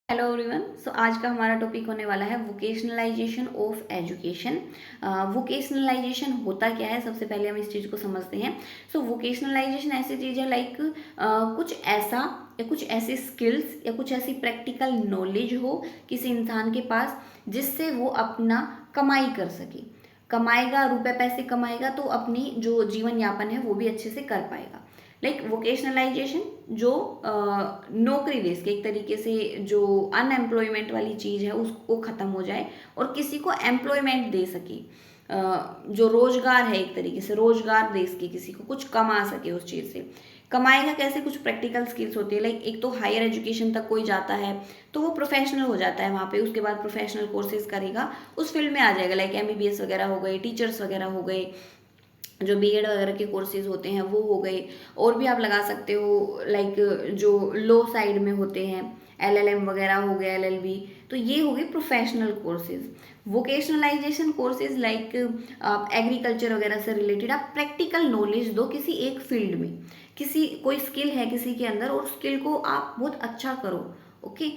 Hello everyone. सो आज का हमारा टॉपिक होने वाला है वोकेशनलाइजेशन ऑफ एजुकेशन। वोकेशनलाइजेशन होता क्या है, सबसे पहले हम इस चीज़ को समझते हैं। सो वोकेशनलाइजेशन ऐसी चीज़ है लाइक कुछ ऐसा या कुछ ऐसी स्किल्स या कुछ ऐसी प्रैक्टिकल नॉलेज हो किसी इंसान के पास जिससे वो अपना कमाई कर सके। कमाएगा, रुपए पैसे कमाएगा तो अपनी जो जीवन यापन है वो भी अच्छे से कर पाएगा। लाइक वोकेशनलाइजेशन जो नौकरी बेस के एक तरीके से जो अनएम्प्लॉयमेंट वाली चीज़ है उसको ख़त्म हो जाए और किसी को एम्प्लॉयमेंट दे सके। जो रोजगार है, एक तरीके से रोजगार दे सके, किसी को कुछ कमा सके उस चीज़ से। कमाएगा कैसे, कुछ प्रैक्टिकल स्किल्स होती है। लाइक एक तो हायर एजुकेशन तक कोई जाता है तो वो प्रोफेशनल हो जाता है वहाँ पे, उसके बाद प्रोफेशनल कोर्सेज करेगा, उस फील्ड में आ जाएगा। लाइक एमबीबीएस वगैरह हो गए, टीचर्स वगैरह हो गए, जो बीएड वगैरह के कोर्सेज होते हैं वो हो गए। और भी आप लगा सकते हो लाइक जो लो साइड में होते हैं, एलएलएम वगैरह हो गया, एलएलबी। तो ये हो गए professional courses. Vocationalisation courses like आप एग्रीकल्चर वगैरह से रिलेटेड आप प्रैक्टिकल नॉलेज दो किसी एक फील्ड में। किसी कोई स्किल है किसी के अंदर और स्किल को आप बहुत अच्छा करो, ओके।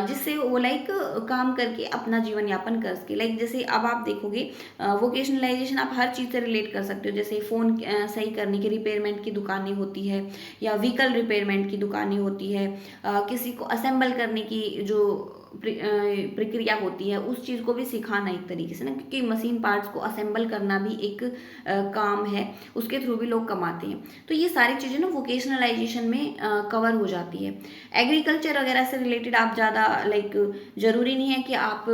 जिससे वो लाइक काम करके अपना जीवन यापन कर सके। लाइक जैसे अब आप देखोगे वोकेशनलाइजेशन आप हर चीज़ से रिलेट कर सकते हो। जैसे फ़ोन सही करने की रिपेयरमेंट की दुकानें होती है, या व्हीकल रिपेयरमेंट की दुकानें होती है, किसी को असेंबल करने की जो प्रक्रिया होती है उस चीज़ को भी सिखाना एक तरीके से ना, क्योंकि मशीन पार्ट्स को असेंबल करना भी एक काम है, उसके थ्रू भी लोग कमाते हैं। तो ये सारी चीज़ें ना वोकेशनलाइजेशन में कवर हो जाती है। एग्रीकल्चर वगैरह से रिलेटेड आप ज़्यादा लाइक ज़रूरी नहीं है कि आप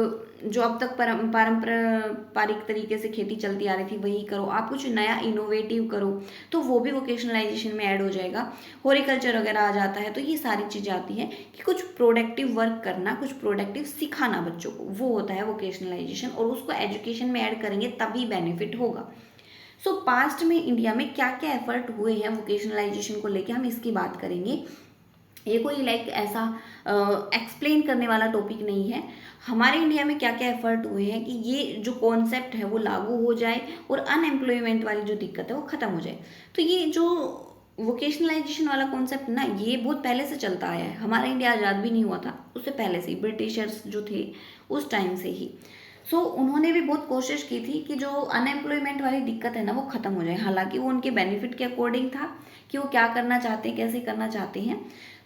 जो अब तक पारंपरिक तरीके से खेती चलती आ रही थी वही करो, आप कुछ नया इनोवेटिव करो तो वो भी वोकेशनलाइजेशन में ऐड हो जाएगा। हॉर्टिकल्चर वगैरह आ जाता है, तो ये सारी चीज़ें आती हैं कि कुछ प्रोडक्टिव वर्क करना, कुछ प्रोडक्टिव सिखाना बच्चों को, वो होता है वोकेशनलाइजेशन। और उसको एजुकेशन में ऐड करेंगे तभी बेनिफिट होगा। सो पास्ट में इंडिया में क्या क्या एफर्ट हुए हैं वोकेशनलाइजेशन को लेके, हम इसकी बात करेंगे। ये कोई लाइक ऐसा एक्सप्लेन करने वाला टॉपिक नहीं है। हमारे इंडिया में क्या क्या एफर्ट हुए हैं कि ये जो कॉन्सेप्ट है वो लागू हो जाए और अनएम्प्लॉयमेंट वाली जो दिक्कत है वो ख़त्म हो जाए। तो ये जो वोकेशनलाइजेशन वाला कॉन्सेप्ट ना, ये बहुत पहले से चलता आया है। हमारा इंडिया आज़ाद भी नहीं हुआ था, उससे पहले से ही ब्रिटिशर्स जो थे उस टाइम से ही। सो उन्होंने भी बहुत कोशिश की थी कि जो अनएम्प्लॉयमेंट वाली दिक्कत है ना वो ख़त्म हो जाए। हालांकि वो उनके बेनिफिट के अकॉर्डिंग था कि वो क्या करना चाहते हैं, कैसे करना चाहते हैं।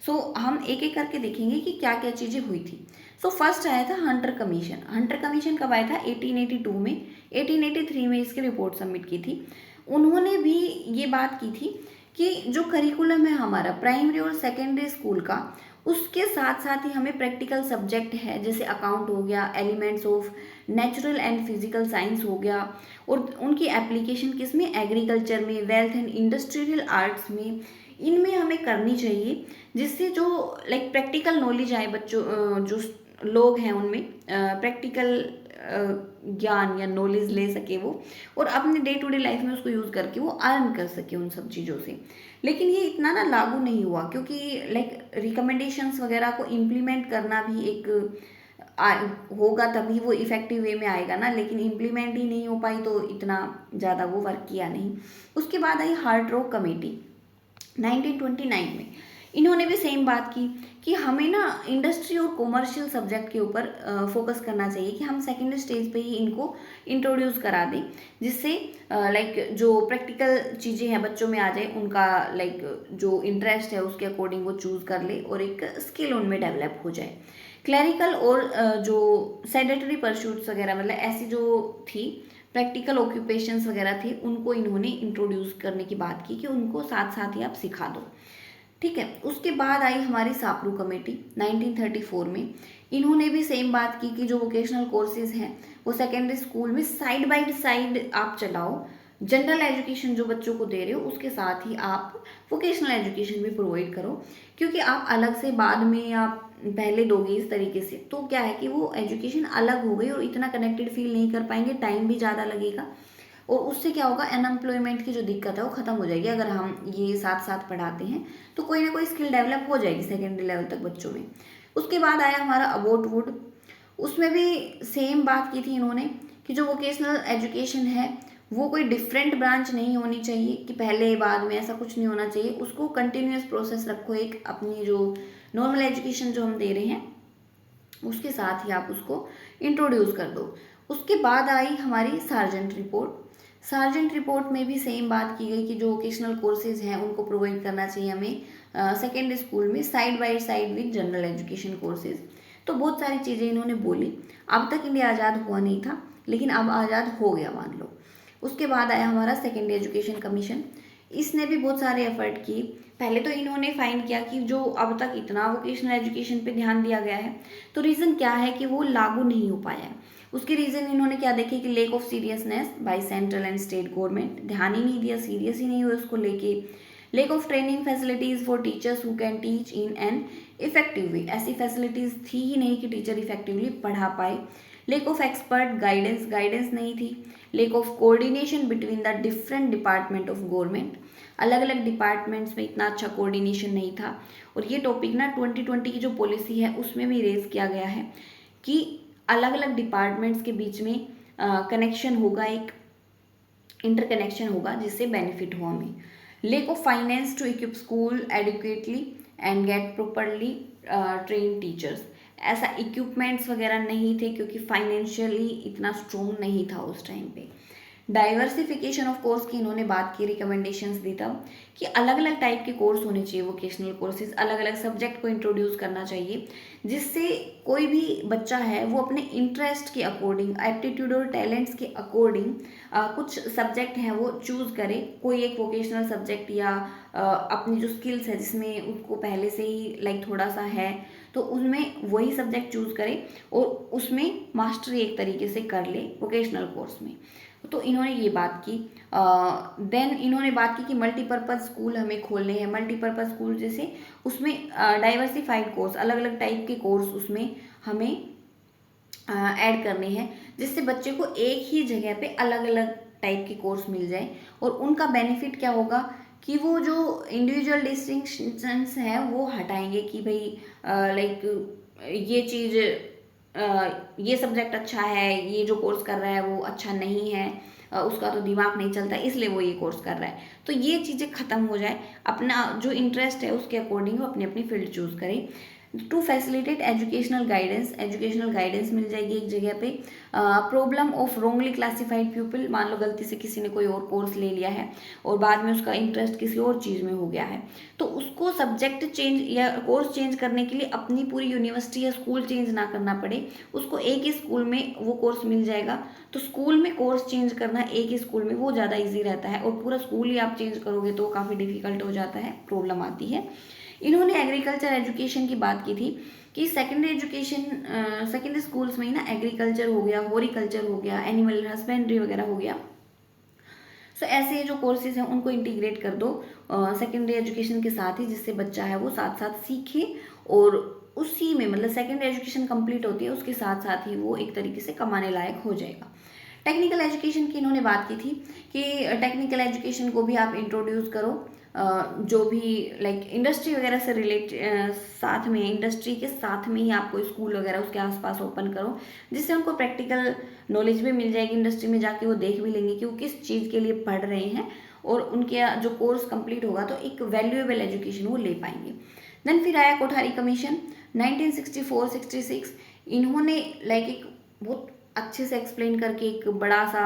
सो हम एक एक करके देखेंगे कि क्या क्या चीज़ें हुई थी। सो फर्स्ट आया था हंटर कमीशन। हंटर कमीशन कब आया था? 1882 में। 1883 में इसकी रिपोर्ट सबमिट की थी। उन्होंने भी ये बात की थी कि जो करिकुलम है हमारा प्राइमरी और सेकेंडरी स्कूल का, उसके साथ साथ ही हमें प्रैक्टिकल सब्जेक्ट है जैसे अकाउंट हो गया, elements of natural and physical science हो गया, और उनकी एप्लीकेशन किस में, एग्रीकल्चर में, वेल्थ एंड इंडस्ट्रियल आर्ट्स में, इनमें हमें करनी चाहिए। जिससे जो लाइक प्रैक्टिकल नॉलेज आए बच्चों, जो लोग हैं उनमें प्रैक्टिकल ज्ञान या नॉलेज ले सके वो, और अपने डे टू डे लाइफ में उसको यूज़ करके वो अर्न कर सके उन सब चीज़ों से। लेकिन ये इतना ना लागू नहीं हुआ, क्योंकि लाइक रिकमेंडेशंस वगैरह को इम्प्लीमेंट करना भी एक होगा तभी वो इफेक्टिव वे में आएगा ना, लेकिन इम्प्लीमेंट ही नहीं हो पाई तो इतना ज़्यादा वो वर्क किया नहीं। उसके बाद आई हार्ट रॉक कमेटी 1929 में। इन्होंने भी सेम बात की कि हमें ना इंडस्ट्री और कॉमर्शियल सब्जेक्ट के ऊपर फोकस करना चाहिए, कि हम सेकेंड स्टेज पे ही इनको इंट्रोड्यूस करा दें, जिससे लाइक जो प्रैक्टिकल चीज़ें हैं बच्चों में आ जाए, उनका लाइक जो इंटरेस्ट है उसके अकॉर्डिंग वो चूज़ कर ले और एक स्किल उनमें डेवलप हो जाए। क्लैरिकल और जो सेडेटरी परस्यूट्स वगैरह, मतलब ऐसी जो थी प्रैक्टिकल ऑक्यूपेशंस वगैरह थी, उनको इन्होंने इंट्रोड्यूस करने की बात की कि उनको साथ साथ ही आप सिखा दो। ठीक है। उसके बाद आई हमारी सापरू कमेटी 1934 में। इन्होंने भी सेम बात की कि जो वोकेशनल कोर्सेज हैं वो सेकेंडरी स्कूल में साइड बाय साइड आप चलाओ। जनरल एजुकेशन जो बच्चों को दे रहे हो उसके साथ ही आप वोकेशनल एजुकेशन भी प्रोवाइड करो, क्योंकि आप अलग से बाद में आप पहले दोगे इस तरीके से तो क्या है कि वो एजुकेशन अलग हो गई और इतना कनेक्टेड फील नहीं कर पाएंगे, टाइम भी ज़्यादा लगेगा। और उससे क्या होगा, अनएम्प्लॉयमेंट की जो दिक्कत है वो ख़त्म हो जाएगी। अगर हम ये साथ साथ पढ़ाते हैं तो कोई ना कोई स्किल डेवलप हो जाएगी सेकेंडरी लेवल तक बच्चों में। उसके बाद आया हमारा अबाउट वुड। उसमें भी सेम बात की थी इन्होंने कि जो वोकेशनल एजुकेशन है वो कोई डिफरेंट ब्रांच नहीं होनी चाहिए कि पहले बाद में, ऐसा कुछ नहीं होना चाहिए। उसको कंटिन्यूस प्रोसेस रखो, एक अपनी जो नॉर्मल एजुकेशन जो हम दे रहे हैं उसके साथ ही आप उसको इंट्रोड्यूस कर दो। उसके बाद आई हमारी सार्जेंट रिपोर्ट। सार्जेंट रिपोर्ट में भी सेम बात की गई कि जो वोकेशनल कोर्सेज हैं उनको प्रोवाइड करना चाहिए हमें सेकेंडरी स्कूल में side by side with general education courses. तो बहुत सारी चीज़ें इन्होंने बोली। अब तक इंडिया आज़ाद हुआ नहीं था, लेकिन अब आज़ाद हो गया मान लो। उसके बाद आया हमारा सेकेंडरी एजुकेशन कमीशन। इसने भी बहुत सारे एफर्ट किए। पहले तो इन्होंने फाइंड किया कि जो अब तक इतना वोकेशनल एजुकेशन पे ध्यान दिया गया है, तो रीज़न क्या है कि वो लागू नहीं हो पाया है। उसके रीज़न इन्होंने क्या देखे कि lake of seriousness by central and state government, ध्यान ही नहीं दिया, सीरियस ही नहीं हुए उसको लेके। Lake of training facilities for teachers who can teach in an effective way, ऐसी फैसिलिटीज़ थी ही नहीं कि टीचर इफेक्टिवली पढ़ा पाए। Lake of expert guidance, guidance नहीं थी। Lake of coordination between the different department of government, अलग अलग डिपार्टमेंट्स में इतना अच्छा कोऑर्डिनेशन नहीं था। और ये टॉपिक ना 2020 की जो पॉलिसी है उसमें भी रेज किया गया है कि अलग अलग डिपार्टमेंट्स के बीच में कनेक्शन होगा, एक इंटरकनेक्शन होगा जिससे बेनिफिट हो हमें। Lack of finance to equip school adequately and get properly train teachers, ऐसा इक्विपमेंट्स वगैरह नहीं थे क्योंकि फाइनेंशियली इतना स्ट्रॉन्ग नहीं था उस टाइम पे। डाइवर्सिफिकेशन ऑफ कोर्स की इन्होंने बात की, रिकमेंडेशंस दी तब कि अलग अलग टाइप के कोर्स होने चाहिए, वोकेशनल कोर्सेज, अलग अलग सब्जेक्ट को इंट्रोड्यूस करना चाहिए जिससे कोई भी बच्चा है वो अपने इंटरेस्ट के अकॉर्डिंग, एप्टीट्यूड और टैलेंट्स के अकॉर्डिंग कुछ सब्जेक्ट हैं वो चूज़ करे, कोई एक वोकेशनल सब्जेक्ट या अपनी जो स्किल्स है जिसमें उनको पहले से ही लाइक थोड़ा सा है तो उनमें वही सब्जेक्ट चूज़ करे और उसमें मास्टरी एक तरीके से कर ले वोकेशनल कोर्स में। तो इन्होंने ये बात की। देन इन्होंने बात की कि मल्टीपर्पज़ स्कूल हमें खोलने हैं। मल्टीपर्पज़ स्कूल जैसे उसमें डाइवर्सिफाइड कोर्स, अलग अलग टाइप के कोर्स उसमें हमें ऐड करने हैं जिससे बच्चे को एक ही जगह पे अलग अलग टाइप के कोर्स मिल जाए। और उनका बेनिफिट क्या होगा कि वो जो इंडिविजुअल डिस्टिंक्शंस हैं वो हटाएंगे कि भाई लाइक ये चीज़ ये सब्जेक्ट अच्छा है, ये जो कोर्स कर रहा है वो अच्छा नहीं है, उसका तो दिमाग नहीं चलता इसलिए वो ये कोर्स कर रहा है। तो ये चीज़ें ख़त्म हो जाए, अपना जो इंटरेस्ट है उसके अकॉर्डिंग वो अपनी अपनी फील्ड चूज़ करें। To facilitate educational guidance, educational guidance मिल जाएगी एक जगह पे। Problem of wrongly classified people, मान लो गलती से किसी ने कोई और कोर्स ले लिया है और बाद में उसका इंटरेस्ट किसी और चीज़ में हो गया है, तो उसको सब्जेक्ट चेंज या कोर्स चेंज करने के लिए अपनी पूरी यूनिवर्सिटी या स्कूल चेंज ना करना पड़े, उसको एक ही स्कूल में वो कोर्स मिल जाएगा। तो स्कूल में कोर्स चेंज करना एक ही स्कूल में वो ज़्यादा ईजी रहता है, और पूरा स्कूल ही आप चेंज करोगे तो काफ़ी डिफिकल्ट हो जाता है, प्रॉब्लम आती है। इन्होंने एग्रीकल्चर एजुकेशन की बात की थी कि सेकेंडरी एजुकेशन, सेकेंडरी स्कूल्स में ही ना एग्रीकल्चर हो गया, हॉर्टिकल्चर हो गया, एनिमल हस्बेंड्री वगैरह हो गया। सो ऐसे जो कोर्सेज हैं उनको इंटीग्रेट कर दो सेकेंडरी एजुकेशन के साथ ही, जिससे बच्चा है वो साथ साथ सीखे और उसी में मतलब सेकेंडरी एजुकेशन कंप्लीट होती है उसके साथ साथ ही वो एक तरीके से कमाने लायक हो जाएगा। टेक्निकल एजुकेशन की इन्होंने बात की थी कि टेक्निकल एजुकेशन को भी आप इंट्रोड्यूस करो, जो भी लाइक इंडस्ट्री वगैरह से रिलेट साथ में, इंडस्ट्री के साथ में ही आप कोई स्कूल वगैरह उसके आसपास ओपन करो जिससे उनको प्रैक्टिकल नॉलेज भी मिल जाएगी, इंडस्ट्री में जाके वो देख भी लेंगे कि वो किस चीज़ के लिए पढ़ रहे हैं और उनके जो कोर्स कंप्लीट होगा तो एक वैल्यूएबल एजुकेशन वो ले पाएंगे। देन फिर आया कोठारी कमीशन 1964-66। इन्होंने लाइक एक बहुत अच्छे से एक्सप्लेन करके एक बड़ा सा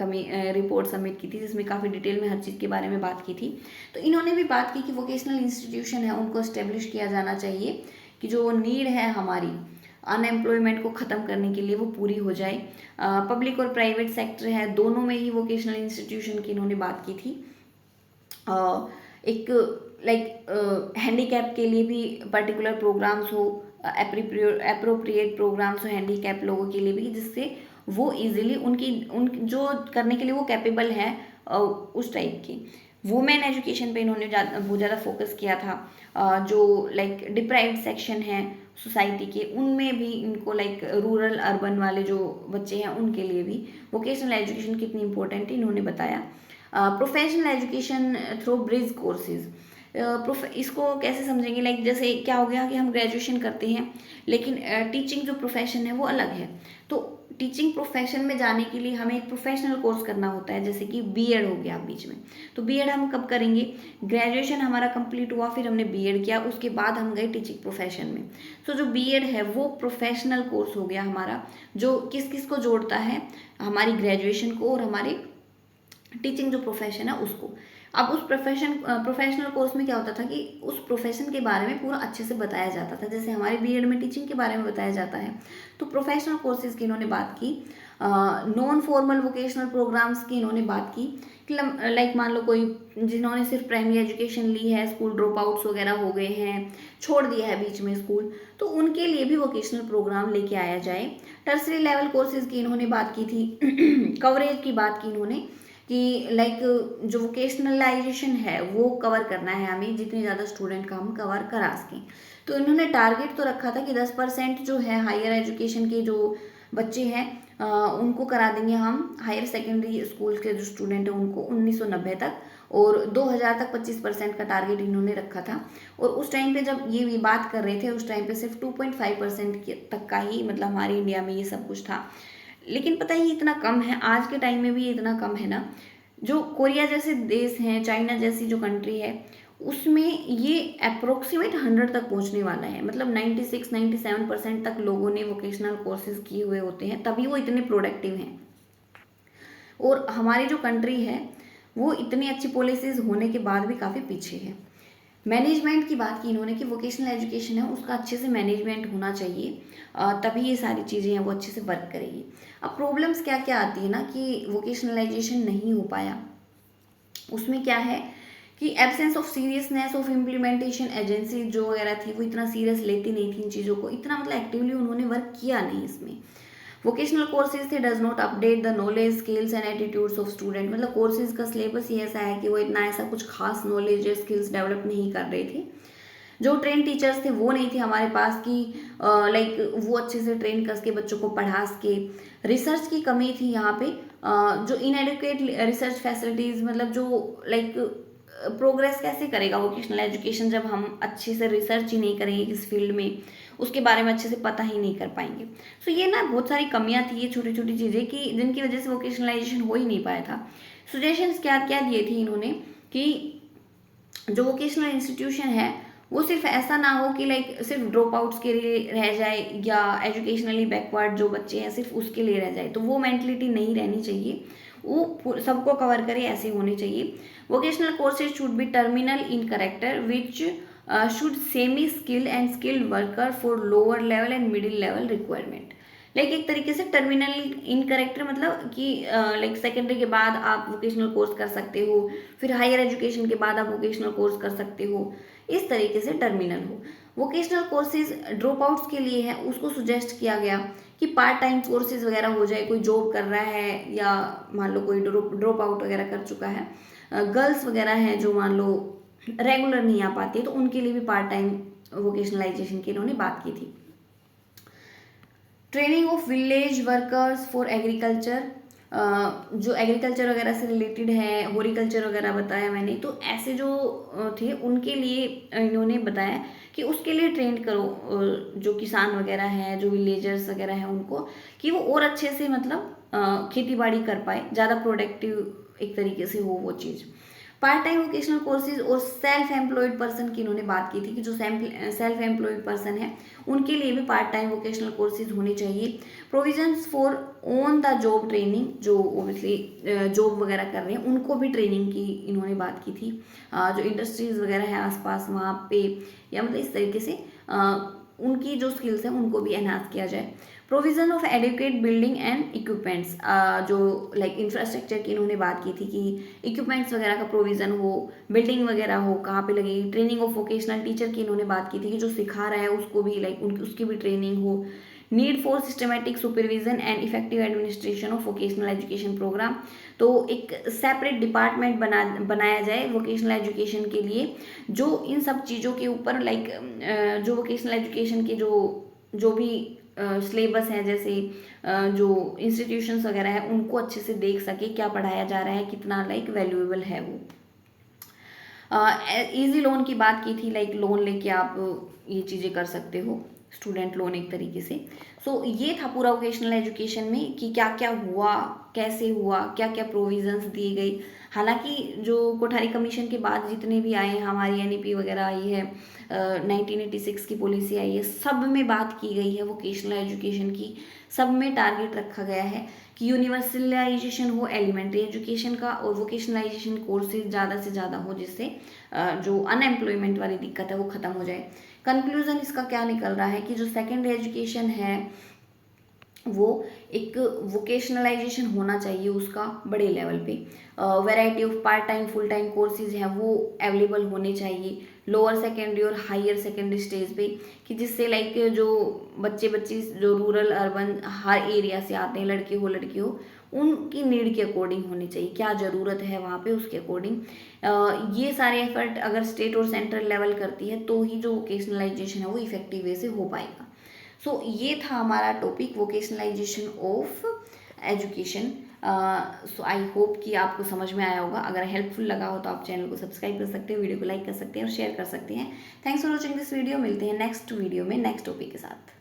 रिपोर्ट सबमिट की थी जिसमें काफ़ी डिटेल में हर चीज़ के बारे में बात की थी। तो इन्होंने भी बात की कि वोकेशनल इंस्टीट्यूशन है उनको इस्टेब्लिश किया जाना चाहिए कि जो नीड है हमारी अनएम्प्लॉयमेंट को ख़त्म करने के लिए वो पूरी हो जाए। पब्लिक और प्राइवेट सेक्टर है दोनों में ही वोकेशनल इंस्टीट्यूशन की इन्होंने बात की थी। एक लाइक हैंडीकैप के लिए भी पर्टिकुलर प्रोग्राम्स हो, अप्रोप्रिएट प्रोग्राम्स हो हैंडीकैप लोगों के लिए भी, जिससे वो इजीली उन जो करने के लिए वो कैपेबल है उस टाइप की। वुमेन एजुकेशन पे इन्होंने बहुत ज़्यादा फोकस किया था। जो लाइक डिप्राइव्ड सेक्शन है सोसाइटी के उनमें भी इनको लाइक रूरल अर्बन वाले जो बच्चे हैं उनके लिए भी वोकेशनल एजुकेशन कितनी इंपॉर्टेंट है इन्होंने बताया। Professional education through bridge courses, इसको कैसे समझेंगे, लाइक जैसे क्या हो गया कि हम ग्रेजुएशन करते हैं लेकिन टीचिंग जो प्रोफेशन है वो अलग है, तो टीचिंग प्रोफेशन में जाने के लिए हमें एक प्रोफेशनल कोर्स करना होता है, जैसे कि बीएड हो गया बीच में। तो बीएड हम कब करेंगे, ग्रेजुएशन हमारा कंप्लीट हुआ, फिर हमने बीएड किया, उसके बाद हम गए टीचिंग प्रोफेशन में। तो जो बीएड है वो प्रोफेशनल कोर्स हो गया हमारा, जो किस किस को जोड़ता है, हमारी ग्रेजुएशन को और हमारी टीचिंग जो प्रोफेशन है उसको। अब उस प्रोफेशनल कोर्स में क्या होता था कि उस प्रोफेशन के बारे में पूरा अच्छे से बताया जाता था, जैसे हमारे बीएड में टीचिंग के बारे में बताया जाता है। तो प्रोफेशनल कोर्सेज की इन्होंने बात की। नॉन फॉर्मल वोकेशनल प्रोग्राम्स की इन्होंने बात की कि लाइक मान लो कोई जिन्होंने सिर्फ प्राइमरी एजुकेशन ली है, स्कूल ड्रॉप आउट्स वगैरह हो गए हैं, छोड़ दिया है बीच में स्कूल, तो उनके लिए भी वोकेशनल प्रोग्राम लेके आया जाए। टर्सरी लेवल कोर्सेज की इन्होंने बात की थी। कवरेज की बात की इन्होंने कि लाइक जो वोकेशनलाइजेशन है वो कवर करना है हमें, जितने ज़्यादा स्टूडेंट का हम कवर करा सकें। तो इन्होंने टारगेट तो रखा था कि 10% जो है हायर एजुकेशन के जो बच्चे हैं उनको करा देंगे हम, हायर सेकेंडरी स्कूल के जो स्टूडेंट हैं उनको 1990 तक, और 2000 तक 25% का टारगेट इन्होंने रखा था। और उस टाइम पे जब ये बात कर रहे थे उस टाइम पे सिर्फ 2.5% तक का ही मतलब हमारे इंडिया में ये सब कुछ था। लेकिन पता है ये इतना कम है, आज के टाइम में भी ये इतना कम है ना। जो कोरिया जैसे देश हैं, चाइना जैसी जो कंट्री है, उसमें ये अप्रोक्सीमेट 100 तक पहुंचने वाला है, मतलब 96-97% तक लोगों ने वोकेशनल कोर्सेज किए हुए होते हैं, तभी वो इतने प्रोडक्टिव हैं। और हमारी जो कंट्री है वो इतनी अच्छी पॉलिसीज होने के बाद भी काफ़ी पीछे है। मैनेजमेंट की बात की इन्होंने कि वोकेशनल एजुकेशन है उसका अच्छे से मैनेजमेंट होना चाहिए, तभी ये सारी चीज़ें हैं वो अच्छे से वर्क करेगी। अब प्रॉब्लम्स क्या क्या आती है ना कि वोकेशनलाइजेशन नहीं हो पाया, उसमें क्या है कि absence of seriousness of implementation agency जो वगैरह थी वो इतना सीरियस लेती नहीं थी इन चीज़ों को, इतना मतलब एक्टिवली उन्होंने वर्क किया नहीं इसमें। वोकेशनल कोर्सेज थे does not update the knowledge skills and attitudes of student, मतलब कोर्सेज का सिलेबस ही ऐसा है कि वो इतना ऐसा कुछ खास नॉलेज या स्किल्स डेवलप नहीं कर रहे थे। जो ट्रेन टीचर्स थे वो नहीं थे हमारे पास कि लाइक वो अच्छे से ट्रेन करके बच्चों को पढ़ा सके। रिसर्च की कमी थी यहाँ पे, जो इनएडुकेट रिसर्च फैसिलिटीज़, मतलब जो लाइक प्रोग्रेस कैसे करेगा वोकेशनल एजुकेशन जब हम अच्छे से रिसर्च ही नहीं करेंगे किस फील्ड में, उसके बारे में अच्छे से पता ही नहीं कर पाएंगे। सो ये ना बहुत सारी कमियां थी, ये छोटी छोटी चीज़ें कि जिनकी वजह से वोकेशनलाइजेशन हो ही नहीं पाया था। सजेशंस क्या क्या दिए थे इन्होंने कि जो वोकेशनल इंस्टीट्यूशन है वो सिर्फ ऐसा ना हो कि लाइक सिर्फ ड्रॉप आउट्स के लिए रह जाए या एजुकेशनली बैकवर्ड जो बच्चे हैं सिर्फ उसके लिए रह जाए, तो वो मेंटलिटी नहीं रहनी चाहिए, वो सबको कवर करे ऐसे होने चाहिए। Vocational courses should be terminal in character which should semi skilled and skilled worker for lower level and middle level requirement. Like एक तरीके से टर्मिनल इन करेक्टर मतलब कि लाइक सेकेंडरी के बाद आप वोकेशनल कोर्स कर सकते हो, फिर हायर एजुकेशन के बाद आप वोकेशनल कोर्स कर सकते हो, इस तरीके से टर्मिनल हो। वोकेशनल कोर्सेज ड्रॉप आउट्स के लिए है, उसको सुजेस्ट किया गया कि पार्ट टाइम कोर्सेज वगैरह हो जाए, कोई जॉब कर रहा है या मान लो कोई ड्रॉप आउट वगैरह कर चुका है, गर्ल्स वगैरह हैं जो मान लो रेगुलर नहीं आ पाती है, तो उनके लिए भी पार्ट टाइम वोकेशनलाइजेशन की इन्होंने बात की थी। Training of village workers for agriculture, जो एग्रीकल्चर वगैरह से रिलेटेड है, हॉर्टिकल्चर वगैरह बताया मैंने, तो ऐसे जो थे उनके लिए इन्होंने बताया कि उसके लिए ट्रेन करो जो किसान वगैरह हैं, जो विलेजर्स वगैरह हैं उनको, कि वो और अच्छे से मतलब खेती बाड़ी कर पाए, ज़्यादा प्रोडक्टिव एक तरीके से हो वो चीज़। पार्ट टाइम वोकेशनल कोर्सेज और सेल्फ एम्प्लॉयड पर्सन की इन्होंने बात की थी कि जो सेल्फ एम्प्लॉयड पर्सन है उनके लिए भी पार्ट टाइम वोकेशनल कोर्सेज होने चाहिए। Provisions for on the job training, जो ओबियसली जॉब वगैरह कर रहे हैं उनको भी ट्रेनिंग की इन्होंने बात की थी। जो इंडस्ट्रीज वगैरह है आसपास वहाँ पे, या मतलब इस तरीके से उनकी जो स्किल्स हैं उनको भी एनहांस किया जाए। Provision of adequate building and equipments, जो लाइक इंफ्रास्ट्रक्चर की इन्होंने बात की थी कि इक्विपमेंट्स वगैरह का प्रोविज़न हो, बिल्डिंग वगैरह हो, कहाँ पे लगेगी। ट्रेनिंग ऑफ वोकेशनल टीचर की इन्होंने बात की थी कि जो सिखा रहा है उसको भी लाइक उसकी भी ट्रेनिंग हो। Need for systematic supervision and effective administration of vocational education programme, तो एक सेपरेट डिपार्टमेंट बनाया जाए वोकेशनल एजुकेशन के लिए, जो इन सब चीज़ों के ऊपर लाइक जो वोकेशनल एजुकेशन के जो भी सिलेबस है, जैसे जो इंस्टीट्यूशंस वगैरह है उनको अच्छे से देख सके क्या पढ़ाया जा रहा है, कितना लाइक वैल्यूएबल है वो। इजी लोन की बात की थी, लाइक लोन लेके आप ये चीज़ें कर सकते हो। स्टूडेंट लोन एक तरीके से। सो ये था पूरा वोकेशनल एजुकेशन में कि क्या क्या हुआ, कैसे हुआ, क्या क्या प्रोविजंस दी गई। हालांकि जो कोठारी कमीशन के बाद जितने भी आए हैं, हमारी एनईपी वगैरह आई है, 1986 की पॉलिसी आई है, सब में बात की गई है वोकेशनल एजुकेशन की। सब में टारगेट रखा गया है कि यूनिवर्सलाइजेशन हो एलिमेंट्री एजुकेशन का, और वोकेशनलाइजेशन कोर्सेज ज़्यादा से ज़्यादा हो, जिससे जो अनएम्प्लॉयमेंट वाली दिक्कत है वो ख़त्म हो जाए। कंक्लूज़न इसका क्या निकल रहा है कि जो सेकेंडरी एजुकेशन है वो एक वोकेशनलाइजेशन होना चाहिए उसका बड़े लेवल पे। Variety of part time full time courses हैं वो अवेलेबल होने चाहिए लोअर सेकेंडरी और हायर सेकेंडरी स्टेज पे, कि जिससे लाइक जो बच्चे बच्ची जो रूरल अर्बन हर एरिया से आते हैं, लड़के हो लड़की हो, उनकी नीड के अकॉर्डिंग होनी चाहिए, क्या ज़रूरत है वहाँ पे उसके अकॉर्डिंग। ये सारे एफर्ट अगर स्टेट और सेंट्रल लेवल करती है तो ही जो वोकेशनलाइजेशन है वो इफेक्टिव वे से हो पाएगा। सो ये था हमारा topic vocationalisation of education. So I hope कि आपको समझ में आया होगा। अगर हेल्पफुल लगा हो तो आप चैनल को सब्सक्राइब कर सकते हैं, वीडियो को लाइक कर सकते हैं और शेयर कर सकते हैं। Thanks for watching this video. मिलते हैं नेक्स्ट वीडियो में नेक्स्ट टॉपिक के साथ।